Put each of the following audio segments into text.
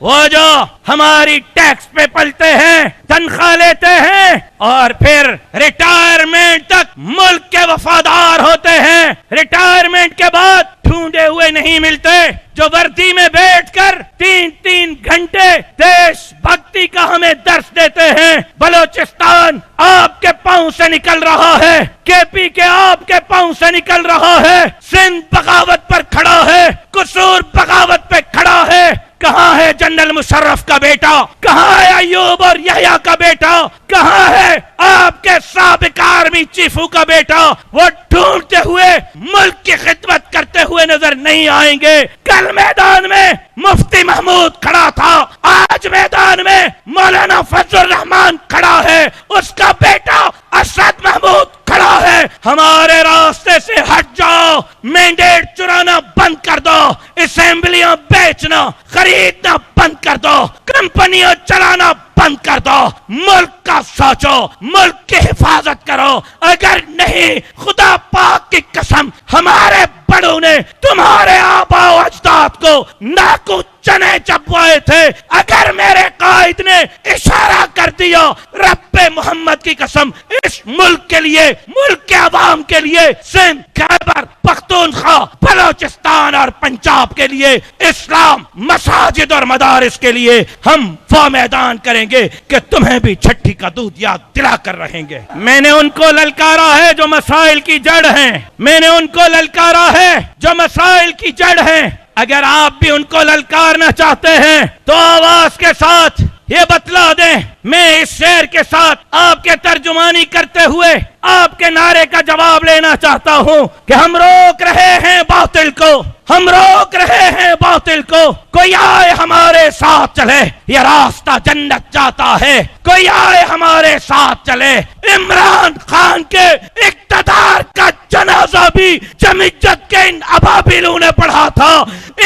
وہ جو ہماری ٹیکس پہ پلتے ہیں، تنخواہ لیتے ہیں اور پھر ریٹائرمنٹ تک ملک کے وفادار ہوتے ہیں، ریٹائرمنٹ کے بعد ڈھونڈے ہوئے نہیں ملتے، جو وردی میں بیٹھ کر 3 گھنٹے دیش بھکتی کا ہمیں درس دیتے ہیں۔ بلوچستان آپ کے پاؤں سے نکل رہا ہے، کے پی کے آپ کے پاؤں سے نکل رہا ہے، سندھ بغاوت پر کھڑا ہے، قصور بغاوت پہ کھڑا ہے۔ کہاں ہے جنرل مشرف کا بیٹا؟ کہاں ہے ایوب اور یحییٰ کا بیٹا؟ کہاں ہے آپ کے سابق آرمی چیفوں کا بیٹا؟ وہ ڈھونڈتے ہوئے ملک کی خدمت کرتے ہوئے نظر نہیں آئیں گے۔ کل میدان میں مفتی محمود کھڑا تھا، آج میدان میں مولانا فضل الرحمان کھڑا ہے، اس کا بیٹا اسد محمود کھڑا ہے۔ ہمارے راستے سے ہٹ جاؤ، مینڈیٹ چرانا بند کر دو، اسمبلیاں بیچنا خریدنا بند کر دو، کمپنیاں چلانا بند کر دو، ملک کا سوچو، ملک کی حفاظت کرو۔ اگر نہیں، خدا پاک کی قسم، ہمارے بڑوں نے تمہارے آبا و اجداد کو ناکو چنے چبوائے تھے۔ اگر میرے قائد نے اشارہ کر دیا، رب محمد کی قسم، اس ملک کے لیے، ملک کے عوام کے لیے، سندھ، خیبر پختونخوا، بلوچستان اور پنجاب کے لیے، اسلام، مساجد اور مدارس کے لیے ہم وہ میدان کریں گے کہ تمہیں بھی چھٹی کا دودھ یاد دلا کر رہیں گے۔ میں نے ان کو للکارا ہے جو مسائل کی جڑ ہیں، میں نے ان کو للکارا ہے جو مسائل کی جڑ ہیں۔ اگر آپ بھی ان کو للکارنا چاہتے ہیں تو آواز کے ساتھ یہ بتلا دیں۔ میں اس شعر کے ساتھ آپ کے ترجمانی کرتے ہوئے آپ کے نعرے کا جواب لینا چاہتا ہوں کہ ہم روک رہے ہیں باطل کو، ہم روک رہے ہیں باطل کو۔ کوئی آئے ہمارے ساتھ چلے، یہ راستہ جنت جاتا ہے، کوئی آئے ہمارے ساتھ چلے۔ عمران خان کے اقتدار کا جنازہ بھی جمعیت کے ان ابابیلوں نے پڑھا تھا،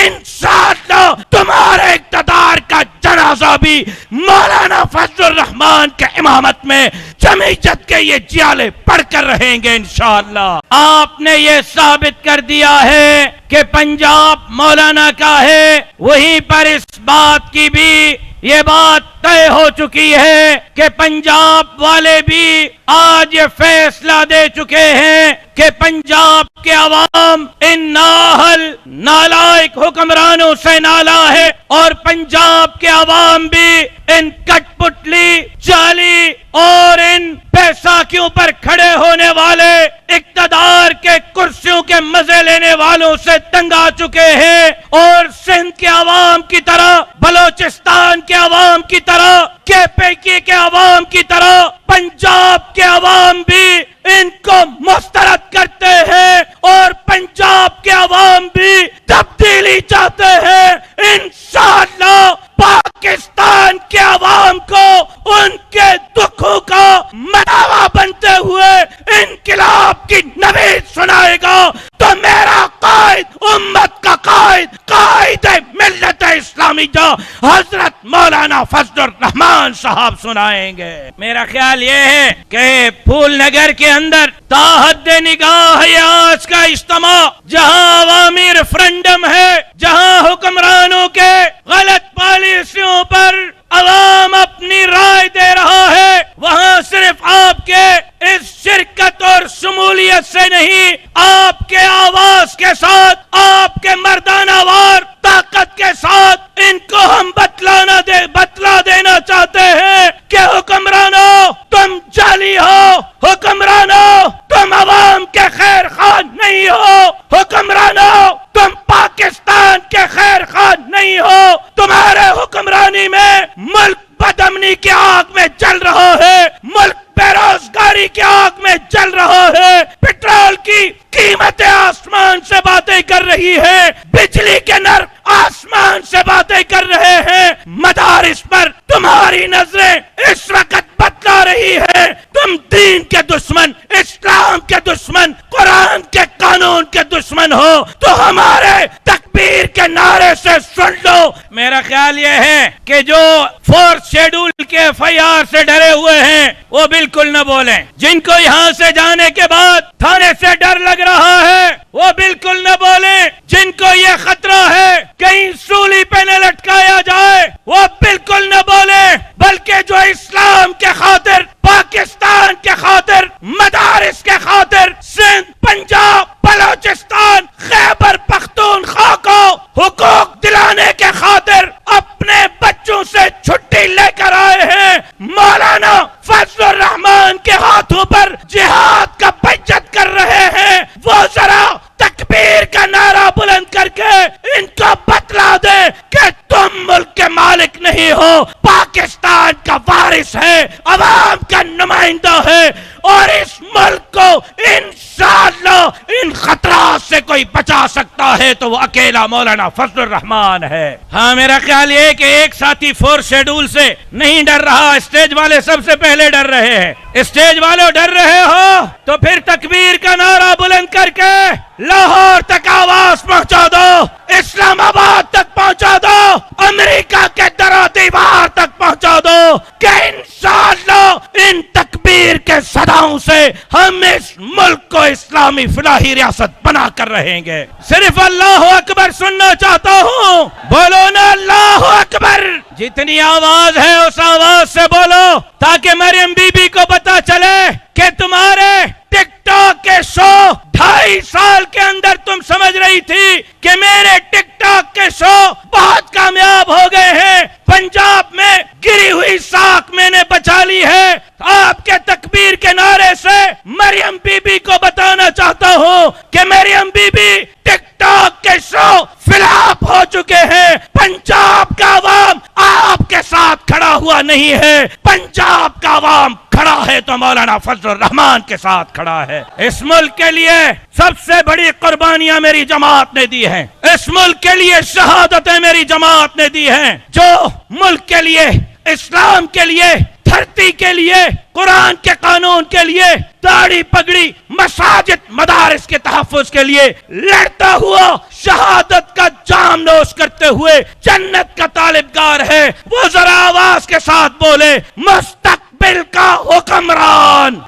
انشاءاللہ تمہارے اقتدار کا جنازہ بھی مولانا فضل الرحمان کے امامت میں جمعیت کے یہ جیالے پڑھ کر رہیں گے انشاءاللہ۔ آپ نے یہ ثابت کر دیا ہے کہ پنجاب مولانا کا ہے، وہیں پر اس بات کی بھی یہ بات طے ہو چکی ہے کہ پنجاب والے بھی آج یہ فیصلہ دے چکے ہیں کہ پنجاب کے عوام ان نااہل نالائق حکمرانوں سے نالا ہے، اور پنجاب کے عوام بھی ان کٹ پٹلی جعلی اور ان بیساکھیوں پر کھڑے ہونے والے اقتدار کے کرسیوں کے مزے لینے والوں سے تنگ آ چکے ہیں، اور سندھ کے عوام کی طرح، بلوچستان کے عوام کی طرح، کے پی کے عوام کی طرح پنجاب کے عوام بھی ان کو مسترد کرتے ہیں، اور پنجاب کے عوام بھی تبدیلی چاہتے ہیں۔ انشاءاللہ پاکستان کے عوام کو ان کے دکھوں کا مداوا بنتے ہوئے انقلاب کی نوید سنائے گا تو میرا قائد، امت کا قائد، قائد ملت اسلامیہ حضرت مولانا فضل الرحمان صاحب سنائیں گے۔ میرا خیال یہ ہے کہ پھول نگر کے اندر تاحد نگاہ ہے آج کا اجتماع، جہاں عوامی ریفرنڈم ہے، جہاں حکمرانوں کے غلط پالیسیوں پر عوام اپنی رائے دے رہا ہے، وہاں صرف آپ کے اس شرکت اور شمولیت سے نہیں، آپ کے آواز کے ساتھ، آپ کے مردانہ وار طاقت کے ساتھ ان کو ہم بتلا دینا چاہتے ہیں کہ حکمرانوں تم جعلی ہو، حکمرانوں تم عوام کے خیر خواہ نہیں ہو، حکمرانوں تم پاکستان کے خیر خواہ نہیں ہو، تمہارے حکمرانی میں ملک بدامنی کی آگ میں جل رہا ہے، ملک بے روزگاری کی آگ میں جل رہا ہے، پیٹرول کی قیمتیں آسمان سے باتیں کر رہی ہے، بجلی کے نرخ آسمان سے باتیں کر رہے ہیں، مدارس پر تمہاری نظریں اس وقت بتلا رہی ہے، تم دین کے دشمن، اسلام کے دشمن، قرآن کے قانون کے دشمن ہو تو ہمارے تکبیر کے نعرے سے سن لو۔ میرا خیال یہ ہے کہ جو فورتھ شیڈول کے FIR سے ڈرے ہوئے ہیں وہ بالکل نہ بولیں، جن کو یہاں سے جانے کے بعد تھانے سے ڈر لگ رہا ہے وہ بالکل نہ بولیں. جن کو یہ خطرہ ہے کہیں سولی پہ نہ لٹکایا جائے وہ بالکل نہ بولیں، بلکہ جو اسلام کے خاطر، پاکستان کے خاطر، مدارس کے خاطر سندھ، پنجاب، بلوچستان، خیبر پختونخوا کو حقوق دلانے کے خاطر اپنے بچوں سے چھٹی لے کر آئے ہیں، مولانا فضل الرحمان کے ہاتھوں پر جہاد کا بیعت کر رہے ہیں، وہ ذرا تکبیر کا نعرہ بلند کر کے ان کو بتلا دے کہ تم ملک کے مالک نہیں ہو، پاکستان کا وارث ہے، عوام کا نمائندہ ہے، اور اس ملک کو انشاءاللہ ان خطرات سے کوئی بچا سکتا ہے تو وہ اکیلا مولانا فضل الرحمان ہے. ہاں، میرا خیال یہ کہ ایک ساتھی 4 شیڈول سے نہیں ڈر رہا، اسٹیج والے سب سے پہلے ڈر رہے ہیں. اسٹیج والوں ڈر رہے ہو تو پھر تکبیر کا نعرہ بلند کر کے لاہور تک آواز پہنچا دو، اسلام آباد تک پہنچا دو، امریکہ کے در و دیوار تک پہنچا دو کہ انشاءاللہ ان تکبیر کے صداؤں سے ہم اس ملک کو اسلامی فلاحی ریاست بنا کر رہیں گے. صرف اللہ اکبر سننا چاہتا ہوں، بولو نا اللہ اکبر. جتنی آواز ہے اس آواز سے بولو تاکہ مریم بی بی کو پتا چلے کہ تمہارے ٹک ٹاک کے شو 2.5 سال کے اندر تم سمجھ رہی تھی کہ میرے ٹک ٹاک کے شو بہت کامیاب ہو گئے ہیں، پنجاب میں گری ہوئی ساکھ میں نے بچا لی ہے. آپ کے تکبیر کے نعرے سے مریم بی بی کو بتانا چاہتا ہوں کہ مریم بی بی ٹک ٹاک کے شو فلاپ ہو چکے ہیں. پنجاب کا عوام آپ کے ساتھ کھڑا ہوا نہیں ہے، پنجاب کا عوام کھڑا ہے تو مولانا فضل الرحمان کے ساتھ کھڑا ہے. اس ملک کے لیے سب سے بڑی قربانیاں میری جماعت نے دی ہیں، اس ملک کے لیے شہادتیں میری جماعت نے دی ہیں. جو ملک کے لیے، اسلام کے لیے، دھرتی کے لیے، قرآن کے قانون کے لیے، داڑھی پگڑی، مساجد، مدارس کے تحفظ کے لیے لڑتا ہوا، شہادت کا جام نوش کرتے ہوئے جنت کا طالبگار ہے، وہ ذرا آواز کے ساتھ بولے، مستقبل کا حکمران،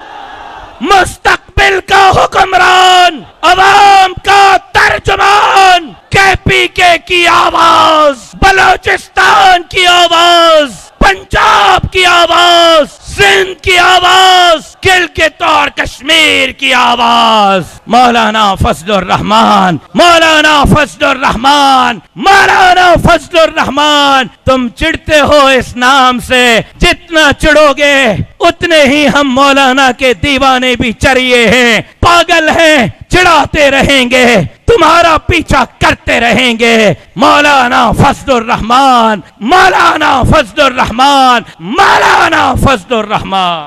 مستقبل کا حکمران، عوام کا ترجمان، کے پی کے کی آواز، بلوچستان کی آواز، پنجاب کی آواز، سندھ کی آواز، گلگت اور کشمیر کی آواز، مولانا فضل الرحمان، مولانا فضل الرحمان، مولانا فضل الرحمان. تم چڑھتے ہو اس نام سے، جتنا چڑھو گے اتنے ہی ہم مولانا کے دیوانے بھی چریے ہیں، پاگل ہیں، چڑھاتے رہیں گے، تمہارا پیچھا کرتے رہیں گے. مولانا فضل الرحمان، مولانا فضل الرحمان، مولانا فضل الرحمان.